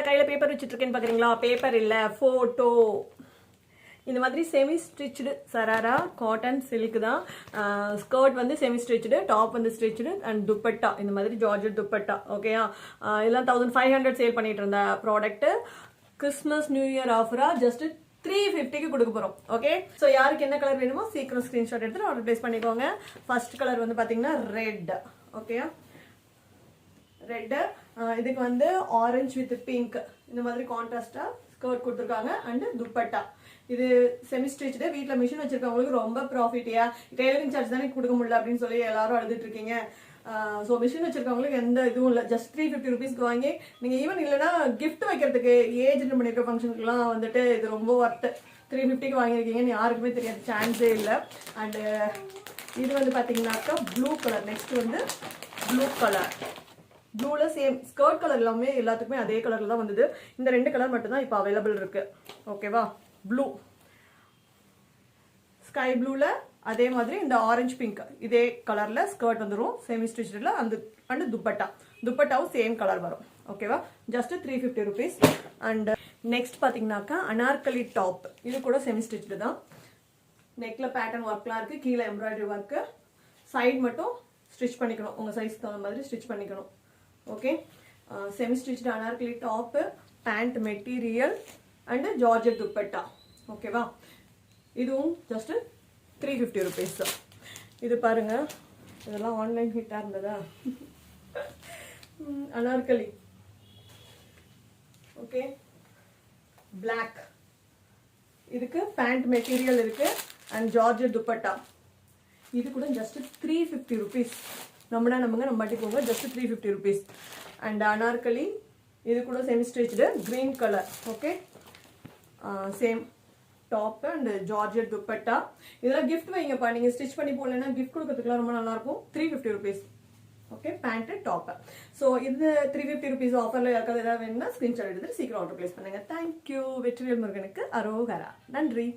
கையில் பேப்பர் வச்சுட்ருக்கேன்னு பார்க்குறீங்களா? பேப்பர் இல்லை, ஃபோட்டோ. இந்த மாதிரி semi stitched sharara cotton silk தான். ஸ்கர்ட் வந்து செமி ஸ்டிச்சுடு, டாப் வந்து ஸ்டிச்சுடு அண்ட் துப்பட்டா இந்த மாதிரி ஜார்ஜெட் துப்பட்டா. ஓகேயா? இதெல்லாம் 1500 சேல் பண்ணிட்டு இருந்த ப்ராடக்ட்டு கிறிஸ்மஸ் நியூ இயர் ஆஃபராக ஜஸ்ட் 350க்கு கொடுக்க போகிறோம். ஓகே, ஸோ யாருக்கு என்ன கலர் வேணுமோ சீக்கிரம் ஸ்க்ரீன்ஷாட் எடுத்துட்டு ஆர்டர் ப்ளேஸ் பண்ணிக்கோங்க. ஃபர்ஸ்ட் கலர் வந்து பார்த்தீங்கன்னா ரெட். ஓகேயா? ரெட்டு. இதுக்கு வந்து ஆரஞ்சு வித் பிங்க் இந்த மாதிரி கான்ட்ராஸ்டா ஸ்கர்ட் கொடுத்துருக்காங்க அண்ட் துப்பட்டா. இது செமி ஸ்டிச்டு. வீட்டில் மிஷின் வச்சிருக்கவங்களுக்கு ரொம்ப ப்ராஃபிட்டியா, டெய்லரிங் சார்ஜ் தானே கொடுக்க முடியல அப்படின்னு சொல்லி எல்லாரும் அழுதுட்டு இருக்கீங்க. ஸோ மிஷின் வச்சிருக்கவங்களுக்கு எந்த இதுவும் இல்லை. ஜஸ்ட் 350 ருபீஸ்க்கு வாங்கி நீங்கள் ஈவன் இல்லைன்னா கிஃப்ட் வைக்கிறதுக்கு ஏஜ் பண்ணியிருக்க ஃபங்க்ஷனுக்குலாம் வந்துட்டு இது ரொம்ப ஒர்த்து. 350க்கு வாங்கியிருக்கீங்கன்னு யாருக்குமே தெரியாது, சான்ஸே இல்லை. அண்டு இது வந்து பார்த்தீங்கன்னாக்கா ப்ளூ கலர். நெக்ஸ்ட் வந்து ப்ளூ கலர். ப்ளூல சேம் ஸ்கர்ட் கலர் எல்லாமே எல்லாத்துக்குமே அதே கலர்ல தான் வந்தது. இந்த 2 கலர் மட்டும் தான் இப்போ அவைலபிள் இருக்கு. ஓகேவா? ப்ளூ, ஸ்கை ப்ளூல அதே மாதிரி இந்த ஆரஞ்சு பிங்க் இதே கலர்ல ஸ்கர்ட் வந்துடும் செமி ஸ்டிச்ல. அண்ட் துப்பட்டாவும் சேம் கலர் வரும். ஓகேவா? Just 350 rupees. அண்ட் நெக்ஸ்ட் பார்த்தீங்கன்னாக்கா அனார்கலி டாப். இது கூட செமி ஸ்டிச்டு தான். நெக்ல பேட்டர்ன் ஒர்க்லாம் இருக்கு, கீழே எம்ப்ராய்டரி ஒர்க்கு, சைடு மட்டும் ஸ்டிச் பண்ணிக்கணும், உங்க சைஸ்க்கு தகுந்த மாதிரி ஸ்டிச் பண்ணிக்கணும். Okay, semi stitched Anarkali top, pant material and georgette dupatta. ஓகேவா? இதுவும் ஜஸ்ட் 350 ருபீஸ். இது பாருங்க, இதெல்லாம் ஆன்லைன் ஹிட்டா இருந்ததா? அனார்கலி. Okay, black. இதுக்கு பேண்ட் மெட்டீரியல் இருக்கு அண்ட் ஜார்ஜெட் துப்பட்டா. இது கூட ஜஸ்ட் 350 ருபீஸ். நம்புங்க நம்பாட்டி போங்க, ஜஸ்ட் 350 ருபீஸ். அண்ட் அனார்கலி. இது கூட semi stitched green colour. Okay, same top and georgette dupatta. இதெல்லாம் கிஃப்ட் வைங்கப்பா, நீங்க ஸ்டிச் பண்ணி போடலன்னா கிஃப்ட் கொடுக்கறதுக்குலாம் ரொம்ப நல்லா இருக்கும். 350 rupees. Okay, pant top. So இந்த 350 ருபீஸ் ஆஃபர்ல யாருக்காவது ஏதாவது வேணும்னா ஸ்கிரீன்ஷாட் எடுத்து சீக்கிரம் ஆர்டர் பிளேஸ் பண்ணுங்க. தேங்க்யூ. வெற்றிவேல் முருகனுக்கு அரோகரா. நன்றி.